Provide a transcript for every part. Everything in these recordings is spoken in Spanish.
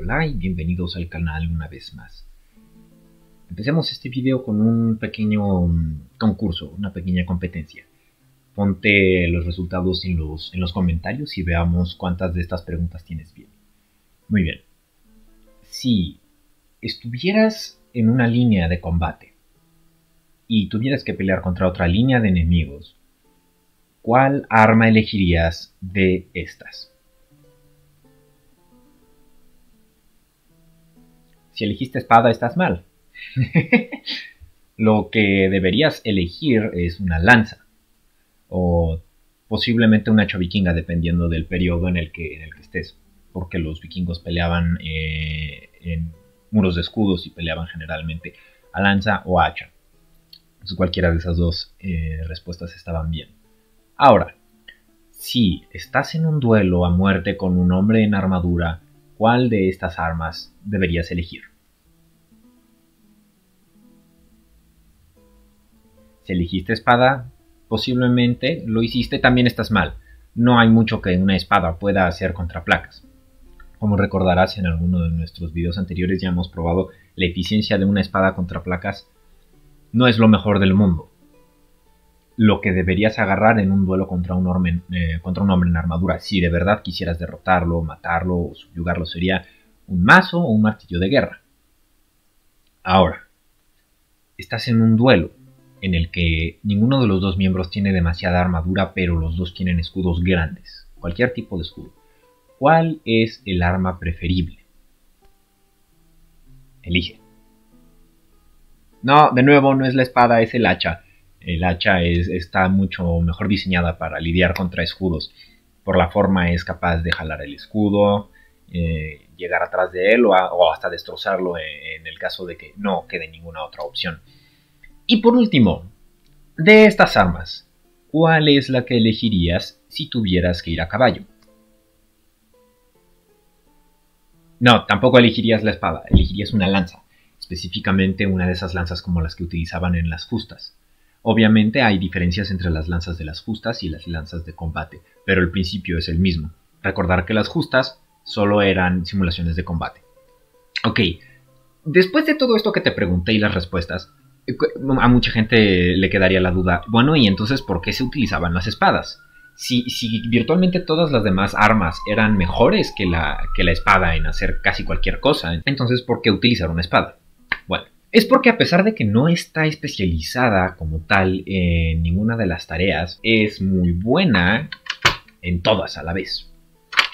Hola y bienvenidos al canal una vez más. Empecemos este video con un pequeño concurso, una pequeña competencia. Ponte los resultados en los comentarios y veamos cuántas de estas preguntas tienes bien. Muy bien. Si estuvieras en una línea de combate y tuvieras que pelear contra otra línea de enemigos, ¿cuál arma elegirías de estas? Si elegiste espada, estás mal. Lo que deberías elegir es una lanza. O posiblemente una hacha vikinga, dependiendo del periodo en el que estés. Porque los vikingos peleaban en muros de escudos y peleaban generalmente a lanza o a hacha. Entonces cualquiera de esas dos respuestas estaban bien. Ahora, si estás en un duelo a muerte con un hombre en armadura, ¿cuál de estas armas deberías elegir? Si elegiste espada, posiblemente lo hiciste, también estás mal. No hay mucho que una espada pueda hacer contra placas. Como recordarás, en alguno de nuestros videos anteriores ya hemos probado la eficiencia de una espada contra placas. No es lo mejor del mundo. Lo que deberías agarrar en un duelo contra un hombre en armadura, si de verdad quisieras derrotarlo, matarlo o subyugarlo, sería un mazo o un martillo de guerra. Ahora, estás en un duelo en el que ninguno de los dos miembros tiene demasiada armadura, pero los dos tienen escudos grandes, cualquier tipo de escudo. ¿Cuál es el arma preferible? Elige. No, de nuevo, no es la espada, es el hacha. El hacha está mucho mejor diseñada para lidiar contra escudos. Por la forma es capaz de jalar el escudo, llegar atrás de él o hasta destrozarlo en el caso de que no quede ninguna otra opción. Y por último, de estas armas, ¿cuál es la que elegirías si tuvieras que ir a caballo? No, tampoco elegirías la espada, elegirías una lanza, específicamente una de esas lanzas como las que utilizaban en las justas. Obviamente hay diferencias entre las lanzas de las justas y las lanzas de combate, pero el principio es el mismo. Recordar que las justas solo eran simulaciones de combate. Ok, después de todo esto que te pregunté y las respuestas, a mucha gente le quedaría la duda, bueno, ¿y entonces por qué se utilizaban las espadas? Si virtualmente todas las demás armas eran mejores que la espada en hacer casi cualquier cosa, entonces ¿por qué utilizar una espada? Bueno, es porque a pesar de que no está especializada como tal en ninguna de las tareas, es muy buena en todas a la vez.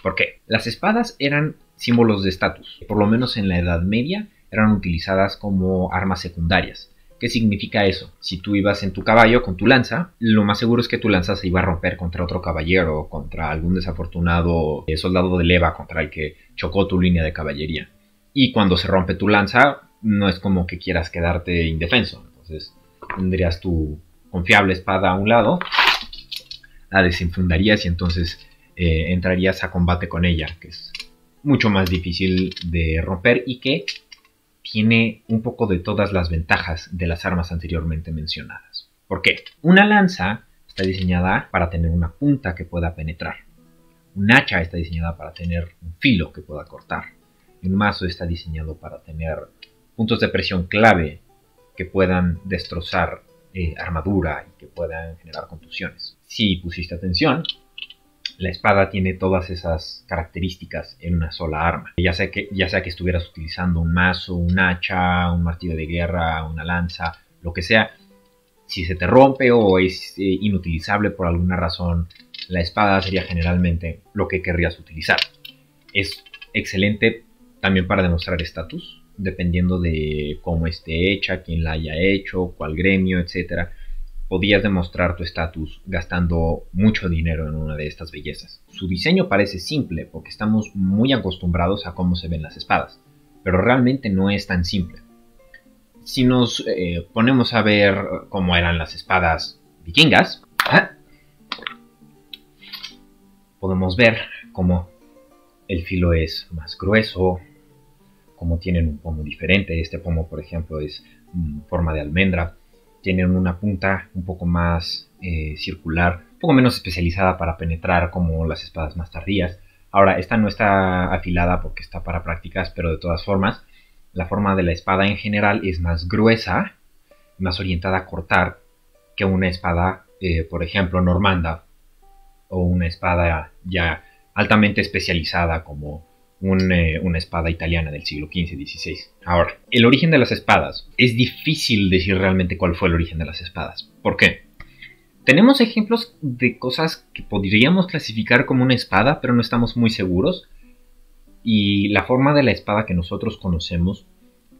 ¿Por qué? Las espadas eran símbolos de estatus. Por lo menos en la Edad Media eran utilizadas como armas secundarias. ¿Qué significa eso? Si tú ibas en tu caballo con tu lanza, lo más seguro es que tu lanza se iba a romper contra otro caballero o contra algún desafortunado soldado de leva contra el que chocó tu línea de caballería. Y cuando se rompe tu lanza, no es como que quieras quedarte indefenso. Entonces tendrías tu confiable espada a un lado, la desenfundarías y entonces entrarías a combate con ella, que es mucho más difícil de romper y que tiene un poco de todas las ventajas de las armas anteriormente mencionadas. ¿Por qué? Una lanza está diseñada para tener una punta que pueda penetrar. Un hacha está diseñada para tener un filo que pueda cortar. Y un mazo está diseñado para tener puntos de presión clave que puedan destrozar armadura y que puedan generar contusiones. Si pusiste atención, la espada tiene todas esas características en una sola arma. Ya sea que estuvieras utilizando un mazo, un hacha, un martillo de guerra, una lanza, lo que sea, si se te rompe o es inutilizable por alguna razón, la espada sería generalmente lo que querrías utilizar. Es excelente también para demostrar estatus, dependiendo de cómo esté hecha, quién la haya hecho, cuál gremio, etc. Podías demostrar tu estatus gastando mucho dinero en una de estas bellezas. Su diseño parece simple porque estamos muy acostumbrados a cómo se ven las espadas, pero realmente no es tan simple. Si nos ponemos a ver cómo eran las espadas vikingas, podemos ver cómo el filo es más grueso, cómo tienen un pomo diferente. Este pomo, por ejemplo, es forma de almendra. Tienen una punta un poco más circular, un poco menos especializada para penetrar como las espadas más tardías. Ahora, esta no está afilada porque está para prácticas, pero de todas formas, la forma de la espada en general es más gruesa, más orientada a cortar que una espada, por ejemplo, normanda, o una espada ya altamente especializada como una espada italiana del siglo XV-XVI. Ahora, el origen de las espadas. Es difícil decir realmente cuál fue el origen de las espadas. ¿Por qué? Tenemos ejemplos de cosas que podríamos clasificar como una espada, pero no estamos muy seguros. Y la forma de la espada que nosotros conocemos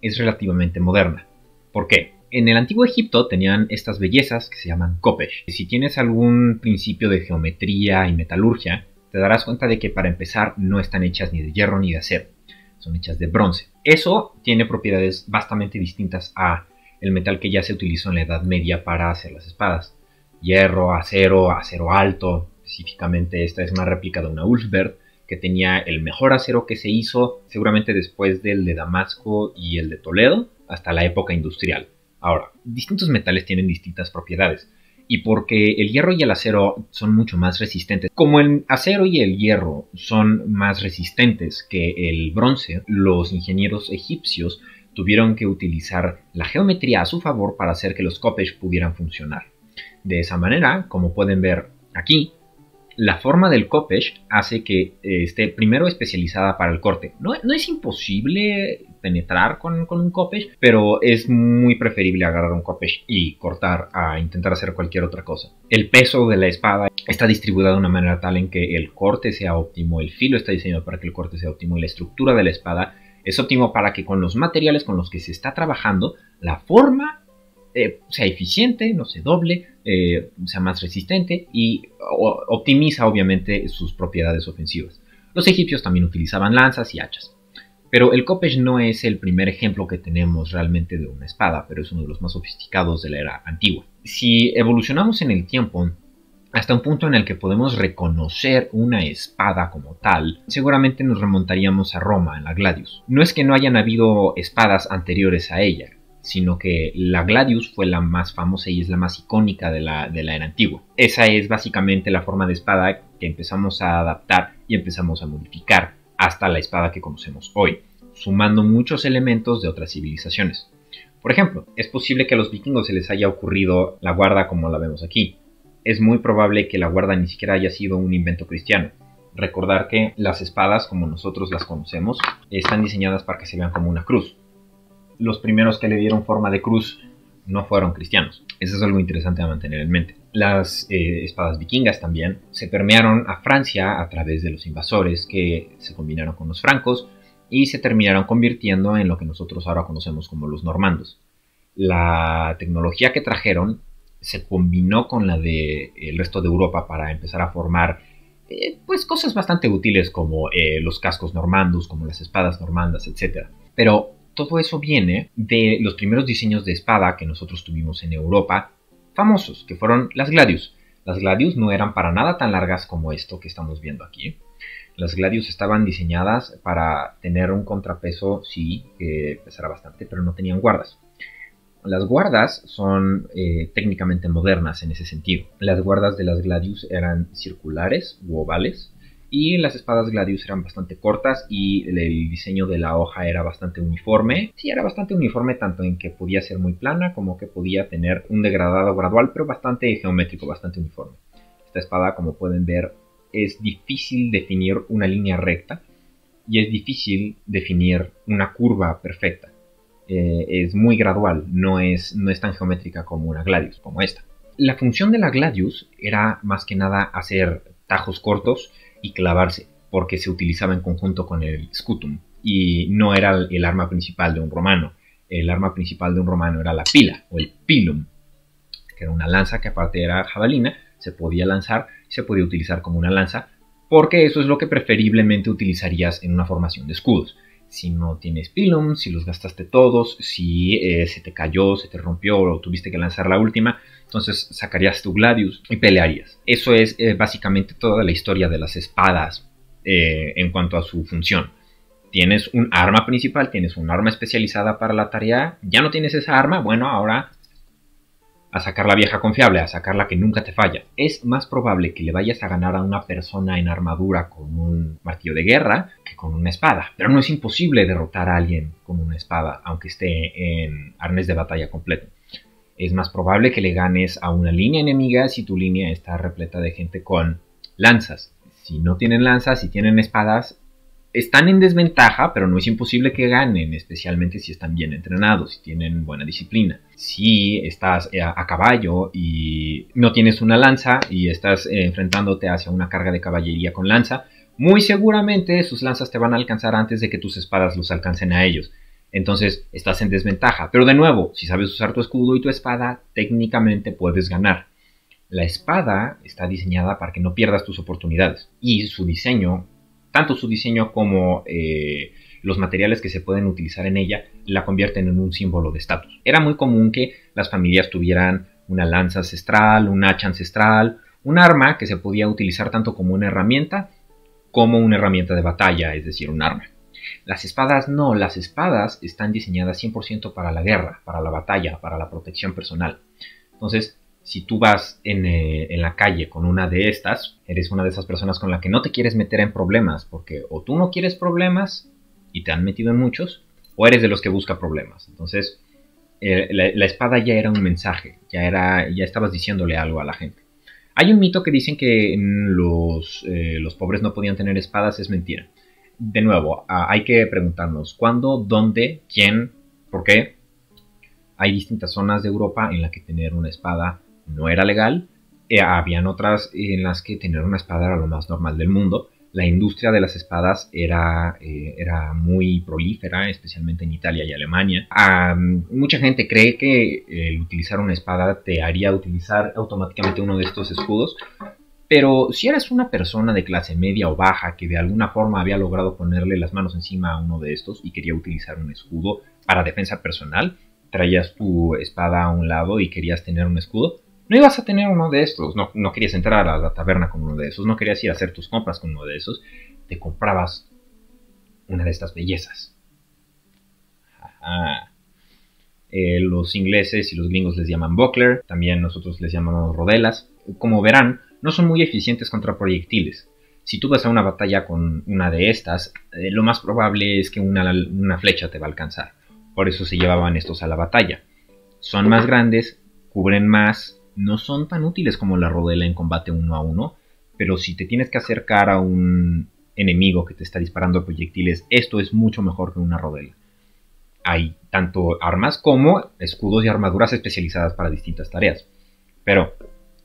es relativamente moderna. ¿Por qué? En el antiguo Egipto tenían estas bellezas que se llaman kopesh. Si tienes algún principio de geometría y metalurgia, te darás cuenta de que para empezar no están hechas ni de hierro ni de acero. Son hechas de bronce. Eso tiene propiedades bastante distintas a el metal que ya se utilizó en la Edad Media para hacer las espadas. Hierro, acero alto. Específicamente esta es una réplica de una Ulfberg que tenía el mejor acero que se hizo seguramente después del de Damasco y el de Toledo hasta la época industrial. Ahora, distintos metales tienen distintas propiedades y porque el hierro y el acero son mucho más resistentes. Como el acero y el hierro son más resistentes que el bronce, los ingenieros egipcios tuvieron que utilizar la geometría a su favor para hacer que los kopesh pudieran funcionar. De esa manera, como pueden ver aquí, la forma del kopesh hace que esté primero especializada para el corte. No es imposible penetrar con un kopesh, pero es muy preferible agarrar un kopesh y cortar a intentar hacer cualquier otra cosa. El peso de la espada está distribuido de una manera tal en que el corte sea óptimo, el filo está diseñado para que el corte sea óptimo y la estructura de la espada es óptimo para que con los materiales con los que se está trabajando, la forma sea eficiente, no se doble, sea más resistente y optimiza obviamente sus propiedades ofensivas. Los egipcios también utilizaban lanzas y hachas. Pero el kopesh no es el primer ejemplo que tenemos realmente de una espada, pero es uno de los más sofisticados de la era antigua. Si evolucionamos en el tiempo hasta un punto en el que podemos reconocer una espada como tal, seguramente nos remontaríamos a Roma, en la Gladius. No es que no hayan habido espadas anteriores a ella, sino que la Gladius fue la más famosa y es la más icónica de la era antigua. Esa es básicamente la forma de espada que empezamos a adaptar y empezamos a modificar hasta la espada que conocemos hoy, sumando muchos elementos de otras civilizaciones. Por ejemplo, es posible que a los vikingos se les haya ocurrido la guarda como la vemos aquí. Es muy probable que la guarda ni siquiera haya sido un invento cristiano. Recordar que las espadas, como nosotros las conocemos, están diseñadas para que se vean como una cruz. Los primeros que le dieron forma de cruz no fueron cristianos. Eso es algo interesante a mantener en mente. Las espadas vikingas también se permearon a Francia a través de los invasores que se combinaron con los francos y se terminaron convirtiendo en lo que nosotros ahora conocemos como los normandos. La tecnología que trajeron se combinó con la del resto de Europa para empezar a formar pues cosas bastante útiles como los cascos normandos, como las espadas normandas, etc. Pero todo eso viene de los primeros diseños de espada que nosotros tuvimos en Europa, famosos, que fueron las Gladius. Las Gladius no eran para nada tan largas como esto que estamos viendo aquí. Las Gladius estaban diseñadas para tener un contrapeso, sí, que pesara bastante, pero no tenían guardas. Las guardas son técnicamente modernas en ese sentido. Las guardas de las Gladius eran circulares u ovales, y las espadas Gladius eran bastante cortas y el diseño de la hoja era bastante uniforme. Sí, era bastante uniforme tanto en que podía ser muy plana como que podía tener un degradado gradual, pero bastante geométrico, bastante uniforme. Esta espada, como pueden ver, es difícil definir una línea recta y es difícil definir una curva perfecta. Es muy gradual, no es tan geométrica como una Gladius, como esta. La función de la Gladius era más que nada hacer tajos cortos y clavarse, porque se utilizaba en conjunto con el scutum y no era el arma principal de un romano. El arma principal de un romano era la pila o el pilum, que era una lanza que aparte era jabalina, se podía lanzar y se podía utilizar como una lanza, porque eso es lo que preferiblemente utilizarías en una formación de escudos. Si no tienes pilum, si los gastaste todos, si se te cayó, se te rompió o tuviste que lanzar la última, entonces sacarías tu Gladius y pelearías. Eso es básicamente toda la historia de las espadas en cuanto a su función. Tienes un arma principal, tienes un arma especializada para la tarea. Ya no tienes esa arma, bueno, ahora a sacar la vieja confiable, a sacar la que nunca te falla. Es más probable que le vayas a ganar a una persona en armadura con un martillo de guerra que con una espada. Pero no es imposible derrotar a alguien con una espada, aunque esté en arnés de batalla completo. Es más probable que le ganes a una línea enemiga si tu línea está repleta de gente con lanzas. Si no tienen lanzas, si tienen espadas, están en desventaja, pero no es imposible que ganen, especialmente si están bien entrenados, si tienen buena disciplina. Si estás a caballo y no tienes una lanza y estás enfrentándote hacia una carga de caballería con lanza, muy seguramente sus lanzas te van a alcanzar antes de que tus espadas los alcancen a ellos. Entonces estás en desventaja. Pero de nuevo, si sabes usar tu escudo y tu espada, técnicamente puedes ganar. La espada está diseñada para que no pierdas tus oportunidades. Y su diseño, tanto su diseño como los materiales que se pueden utilizar en ella, la convierten en un símbolo de estatus. Era muy común que las familias tuvieran una lanza ancestral, un hacha ancestral, un arma que se podía utilizar tanto como una herramienta de batalla, es decir, un arma. Las espadas no, las espadas están diseñadas 100% para la guerra, para la batalla, para la protección personal. Entonces, si tú vas en la calle con una de estas, eres una de esas personas con la que no te quieres meter en problemas, porque o tú no quieres problemas y te han metido en muchos, o eres de los que busca problemas. Entonces, la espada ya era un mensaje, ya estabas diciéndole algo a la gente. Hay un mito que dicen que los pobres no podían tener espadas, es mentira. De nuevo, hay que preguntarnos cuándo, dónde, quién, por qué. Hay distintas zonas de Europa en las que tener una espada no era legal. Habían otras en las que tener una espada era lo más normal del mundo. La industria de las espadas era muy prolífera, especialmente en Italia y Alemania. Mucha gente cree que el utilizar una espada te haría utilizar automáticamente uno de estos escudos. Pero si eras una persona de clase media o baja que de alguna forma había logrado ponerle las manos encima a uno de estos y quería utilizar un escudo para defensa personal, traías tu espada a un lado y querías tener un escudo, no ibas a tener uno de estos, no querías entrar a la taberna con uno de esos, no querías ir a hacer tus compras con uno de esos, te comprabas una de estas bellezas. Los ingleses y los gringos les llaman buckler, también nosotros les llamamos rodelas. Como verán, no son muy eficientes contra proyectiles. Si tú vas a una batalla con una de estas, lo más probable es que una flecha te va a alcanzar. Por eso se llevaban estos a la batalla. Son más grandes, cubren más, no son tan útiles como la rodela en combate 1 a 1, pero si te tienes que acercar a un enemigo que te está disparando proyectiles, esto es mucho mejor que una rodela. Hay tanto armas como escudos y armaduras especializadas para distintas tareas. Pero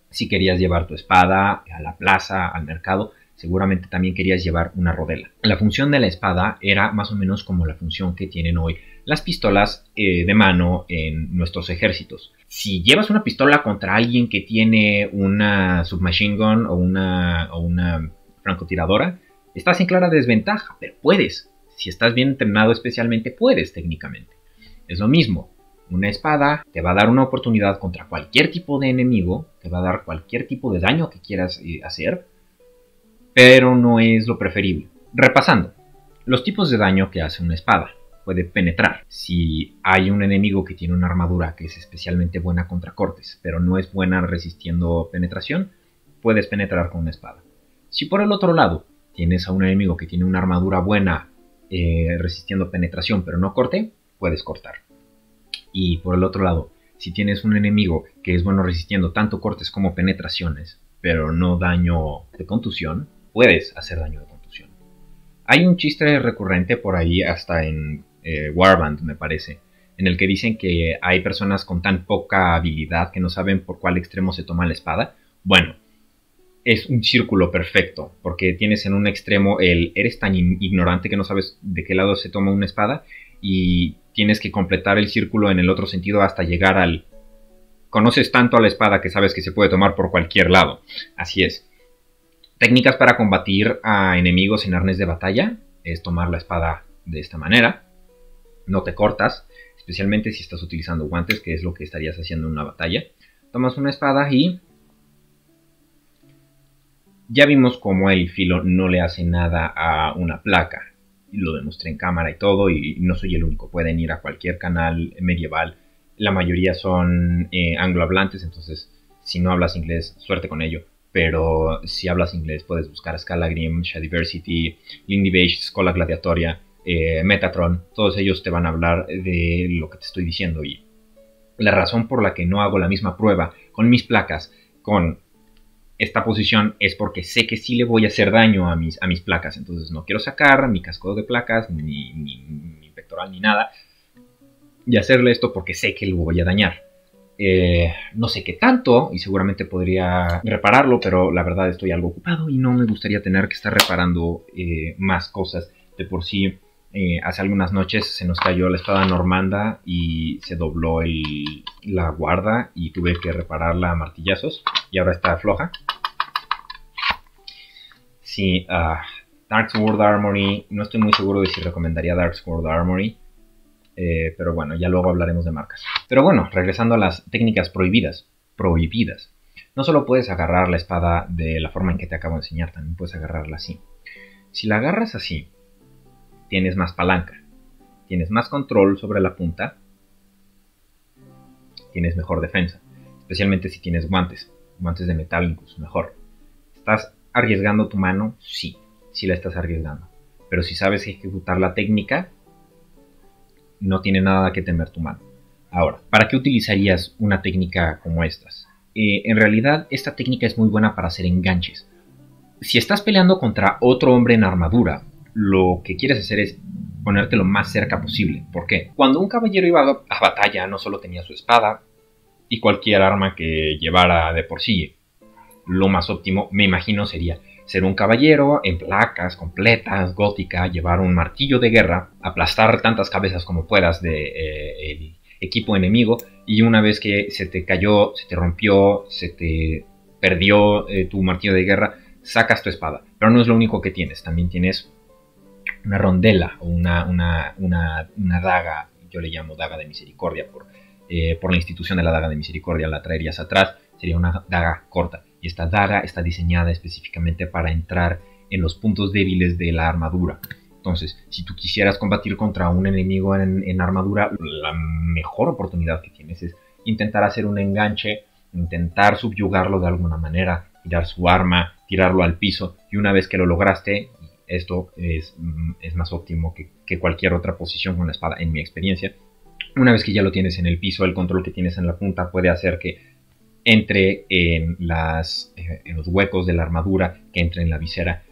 si querías llevar tu espada a la plaza, al mercado, seguramente también querías llevar una rodela. La función de la espada era más o menos como la función que tienen hoy las pistolas de mano en nuestros ejércitos. Si llevas una pistola contra alguien que tiene una submachine gun o una francotiradora, estás en clara desventaja, pero puedes. Si estás bien entrenado especialmente, puedes técnicamente. Es lo mismo. Una espada te va a dar una oportunidad contra cualquier tipo de enemigo, te va a dar cualquier tipo de daño que quieras hacer, pero no es lo preferible. Repasando, los tipos de daño que hace una espada. Puede penetrar. Si hay un enemigo que tiene una armadura que es especialmente buena contra cortes, pero no es buena resistiendo penetración, puedes penetrar con una espada. Si por el otro lado tienes a un enemigo que tiene una armadura buena resistiendo penetración, pero no corte, puedes cortar. Y por el otro lado, si tienes un enemigo que es bueno resistiendo tanto cortes como penetraciones, pero no daño de contusión, puedes hacer daño de contusión. Hay un chiste recurrente por ahí, hasta en Warband, me parece, en el que dicen que hay personas con tan poca habilidad que no saben por cuál extremo se toma la espada. Bueno, es un círculo perfecto, porque tienes en un extremo eres tan ignorante que no sabes de qué lado se toma una espada, y tienes que completar el círculo en el otro sentido hasta llegar al... Conoces tanto a la espada que sabes que se puede tomar por cualquier lado. Así es. Técnicas para combatir a enemigos en arnés de batalla es tomar la espada de esta manera. No te cortas, especialmente si estás utilizando guantes, que es lo que estarías haciendo en una batalla. Tomas una espada y... Ya vimos cómo el filo no le hace nada a una placa. Lo demostré en cámara y todo, y no soy el único. Pueden ir a cualquier canal medieval La mayoría son anglohablantes, entonces si no hablas inglés, suerte con ello. Pero si hablas inglés, puedes buscar Scalagrim, Shadiversity, Lindy Beige, Schola Gladiatoria, Metatron. Todos ellos te van a hablar de lo que te estoy diciendo. Y la razón por la que no hago la misma prueba con mis placas, con esta posición, es porque sé que sí le voy a hacer daño a mis placas. Entonces no quiero sacar mi casco de placas, ni pectoral, ni nada, y hacerle esto porque sé que lo voy a dañar. No sé qué tanto, y seguramente podría repararlo, pero la verdad estoy algo ocupado y no me gustaría tener que estar reparando más cosas. De por sí, hace algunas noches se nos cayó la espada normanda y se dobló la guarda y tuve que repararla a martillazos y ahora está floja. Sí, Dark Sword Armory, no estoy muy seguro de si recomendaría Dark Sword Armory. Pero bueno, ya luego hablaremos de marcas. Pero bueno, regresando a las técnicas prohibidas. No solo puedes agarrar la espada de la forma en que te acabo de enseñar, también puedes agarrarla así. Si la agarras así, tienes más palanca, tienes más control sobre la punta, tienes mejor defensa. Especialmente si tienes guantes de metal incluso mejor. ¿Estás arriesgando tu mano? Sí la estás arriesgando. Pero si sabes ejecutar la técnica, no tiene nada que temer tu mano. Ahora, ¿para qué utilizarías una técnica como estas? En realidad, esta técnica es muy buena para hacer enganches. Si estás peleando contra otro hombre en armadura, lo que quieres hacer es ponerte lo más cerca posible. ¿Por qué? Cuando un caballero iba a batalla, no solo tenía su espada y cualquier arma que llevara de por sí. Lo más óptimo, me imagino, sería ser un caballero en placas completas, gótica, llevar un martillo de guerra, aplastar tantas cabezas como puedas del equipo enemigo, y una vez que se te cayó, se te rompió, se te perdió tu martillo de guerra, sacas tu espada. Pero no es lo único que tienes, también tienes una rondela o una daga, yo le llamo daga de misericordia por la institución de la daga de misericordia, la traerías atrás, sería una daga corta. Y esta daga está diseñada específicamente para entrar en los puntos débiles de la armadura. Entonces, si tú quisieras combatir contra un enemigo en armadura, la mejor oportunidad que tienes es intentar hacer un enganche, intentar subyugarlo de alguna manera, tirar su arma, tirarlo al piso, y una vez que lo lograste, esto es más óptimo que cualquier otra posición con la espada, en mi experiencia. Una vez que ya lo tienes en el piso, el control que tienes en la punta puede hacer que entre en los huecos de la armadura, que entre en la visera.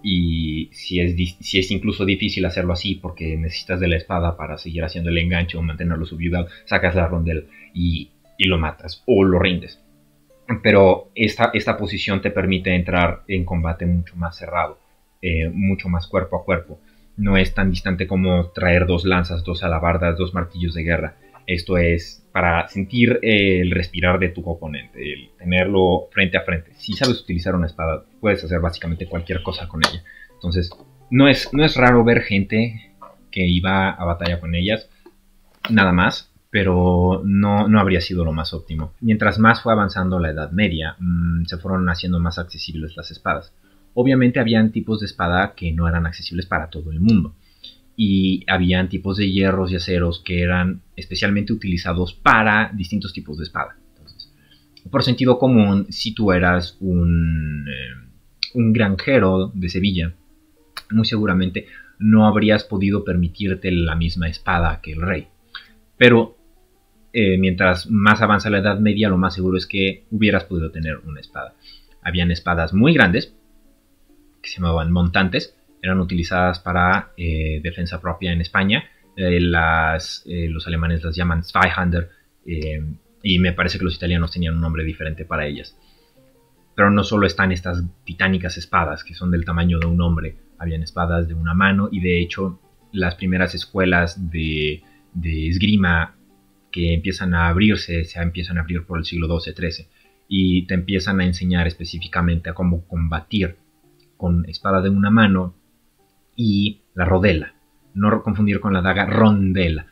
Y si es incluso difícil hacerlo así porque necesitas de la espada para seguir haciendo el enganche o mantenerlo subyugado, sacas la rondel y lo matas o lo rindes. Pero esta posición te permite entrar en combate mucho más cerrado, mucho más cuerpo a cuerpo. No es tan distante como traer 2 lanzas, 2 alabardas, 2 martillos de guerra. Esto es para sentir el respirar de tu oponente, el tenerlo frente a frente. Si sabes utilizar una espada, puedes hacer básicamente cualquier cosa con ella. Entonces, no es raro ver gente que iba a batalla con ellas, nada más, pero no habría sido lo más óptimo. Mientras más fue avanzando la Edad Media, se fueron haciendo más accesibles las espadas. Obviamente habían tipos de espada que no eran accesibles para todo el mundo. Y habían tipos de hierros y aceros que eran especialmente utilizados para distintos tipos de espada. Entonces, por sentido común, si tú eras un granjero de Sevilla, muy seguramente no habrías podido permitirte la misma espada que el rey. Pero mientras más avanza la Edad Media, lo más seguro es que hubieras podido tener una espada. Habían espadas muy grandes, que se llamaban montantes, eran utilizadas para defensa propia en España. Los alemanes las llaman Zweihander, y me parece que los italianos tenían un nombre diferente para ellas. Pero no solo están estas titánicas espadas que son del tamaño de un hombre, habían espadas de una mano, y de hecho las primeras escuelas de esgrima que empiezan a abrirse, se empiezan a abrir por el siglo XII-XIII, y te empiezan a enseñar específicamente a cómo combatir con espada de una mano y la rodela. No confundir con la daga rondela,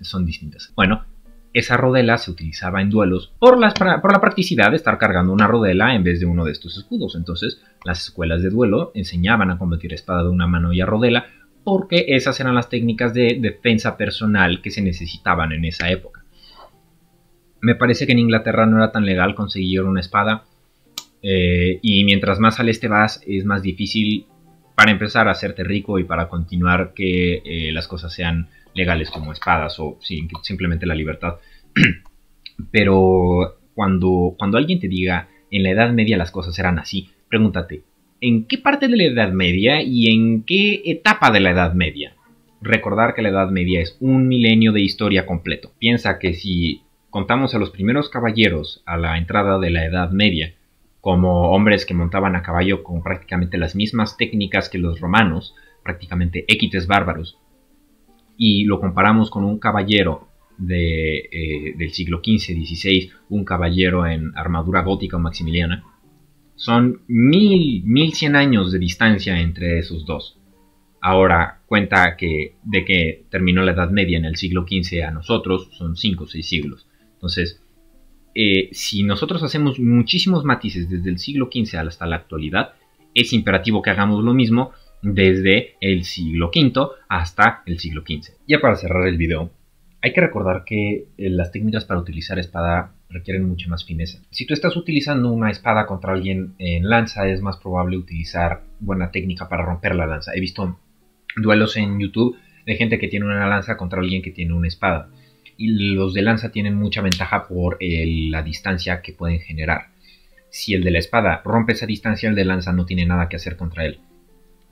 son distintas. Bueno, esa rodela se utilizaba en duelos por la practicidad de estar cargando una rodela en vez de uno de estos escudos. Entonces, las escuelas de duelo enseñaban a combatir espada de una mano y a rodela, porque esas eran las técnicas de defensa personal que se necesitaban en esa época. Me parece que en Inglaterra no era tan legal conseguir una espada. Y mientras más al este vas, es más difícil para empezar a hacerte rico y para continuar que las cosas sean legales como espadas o sí, simplemente la libertad. Pero cuando alguien te diga en la Edad Media las cosas eran así, pregúntate, ¿en qué parte de la Edad Media y en qué etapa de la Edad Media? Recordar que la Edad Media es un milenio de historia completo. Piensa que si contamos a los primeros caballeros a la entrada de la Edad Media como hombres que montaban a caballo con prácticamente las mismas técnicas que los romanos, prácticamente équites bárbaros, y lo comparamos con un caballero del siglo XV-XVI, un caballero en armadura gótica o maximiliana, son 1100 años de distancia entre esos dos. Ahora cuenta que de que terminó la Edad Media en el siglo XV a nosotros son 5 o 6 siglos. Entonces, si nosotros hacemos muchísimos matices desde el siglo XV hasta la actualidad, es imperativo que hagamos lo mismo desde el siglo V hasta el siglo XV. Ya para cerrar el video, hay que recordar que las técnicas para utilizar espada requieren mucha más fineza. Si tú estás utilizando una espada contra alguien en lanza, es más probable utilizar buena técnica para romper la lanza. He visto duelos en YouTube de gente que tiene una lanza contra alguien que tiene una espada. Y los de lanza tienen mucha ventaja por la distancia que pueden generar. Si el de la espada rompe esa distancia, el de lanza no tiene nada que hacer contra él.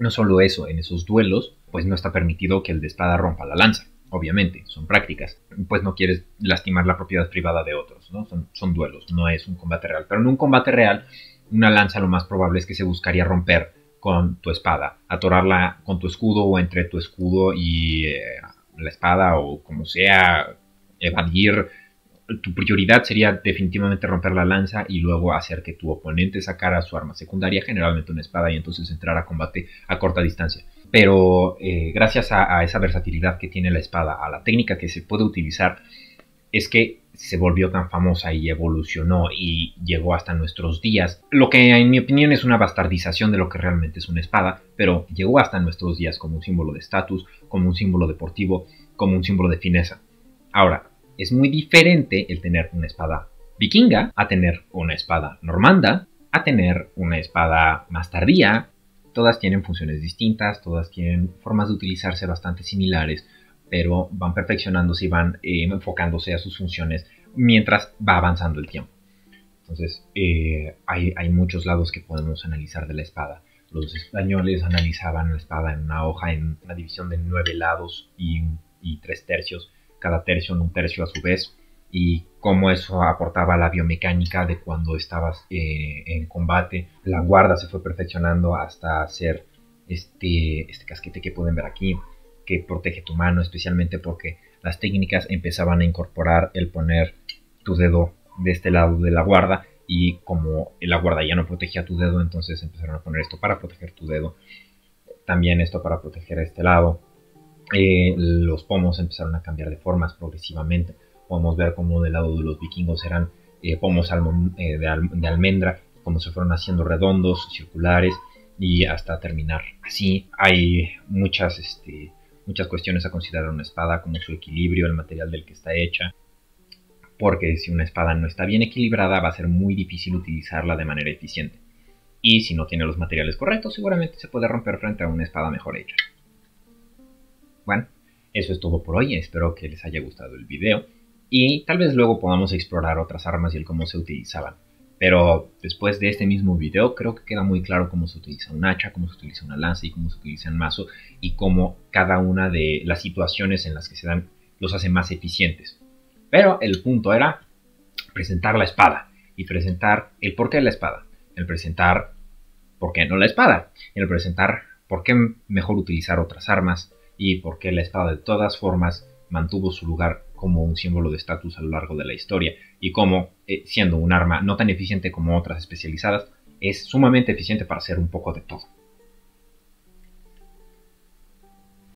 No solo eso, en esos duelos, pues no está permitido que el de espada rompa la lanza. Obviamente, son prácticas. Pues no quieres lastimar la propiedad privada de otros, ¿no? Son duelos, no es un combate real. Pero en un combate real, una lanza lo más probable es que se buscaría romper con tu espada, atorarla con tu escudo o entre tu escudo y la espada o como sea, evadir. Tu prioridad sería definitivamente romper la lanza y luego hacer que tu oponente sacara su arma secundaria, generalmente una espada, y entonces entrar a combate a corta distancia. Pero gracias a esa versatilidad que tiene la espada, a la técnica que se puede utilizar, es que se volvió tan famosa y evolucionó y llegó hasta nuestros días. Lo que en mi opinión es una bastardización de lo que realmente es una espada, pero llegó hasta nuestros días como un símbolo de estatus, como un símbolo deportivo, como un símbolo de fineza. Ahora, es muy diferente el tener una espada vikinga a tener una espada normanda, a tener una espada más tardía. Todas tienen funciones distintas, todas tienen formas de utilizarse bastante similares, pero van perfeccionándose y van enfocándose a sus funciones mientras va avanzando el tiempo. Entonces, hay muchos lados que podemos analizar de la espada. Los españoles analizaban la espada en una hoja, en una división de 9 lados y 3 tercios, cada tercio en un tercio a su vez, y cómo eso aportaba a la biomecánica de cuando estabas en combate. La guarda se fue perfeccionando hasta hacer este casquete que pueden ver aquí, que protege tu mano, especialmente porque las técnicas empezaban a incorporar el poner tu dedo de este lado de la guarda, y como la guarda ya no protegía tu dedo, entonces empezaron a poner esto para proteger tu dedo, también esto para proteger este lado. Los pomos empezaron a cambiar de formas progresivamente. Podemos ver cómo del lado de los vikingos eran pomos de almendra, cómo se fueron haciendo redondos, circulares, y hasta terminar así. Hay muchas cuestiones a considerar en una espada, como su equilibrio, el material del que está hecha, porque si una espada no está bien equilibrada va a ser muy difícil utilizarla de manera eficiente, y si no tiene los materiales correctos seguramente se puede romper frente a una espada mejor hecha. Bueno, eso es todo por hoy, espero que les haya gustado el video y tal vez luego podamos explorar otras armas y el cómo se utilizaban. Pero después de este mismo video creo que queda muy claro cómo se utiliza un hacha, cómo se utiliza una lanza y cómo se utiliza un mazo, y cómo cada una de las situaciones en las que se dan los hace más eficientes. Pero el punto era presentar la espada y presentar el porqué de la espada, el presentar por qué no la espada, el presentar por qué mejor utilizar otras armas, y por qué la espada de todas formas mantuvo su lugar como un símbolo de estatus a lo largo de la historia, y cómo, siendo un arma no tan eficiente como otras especializadas, es sumamente eficiente para hacer un poco de todo.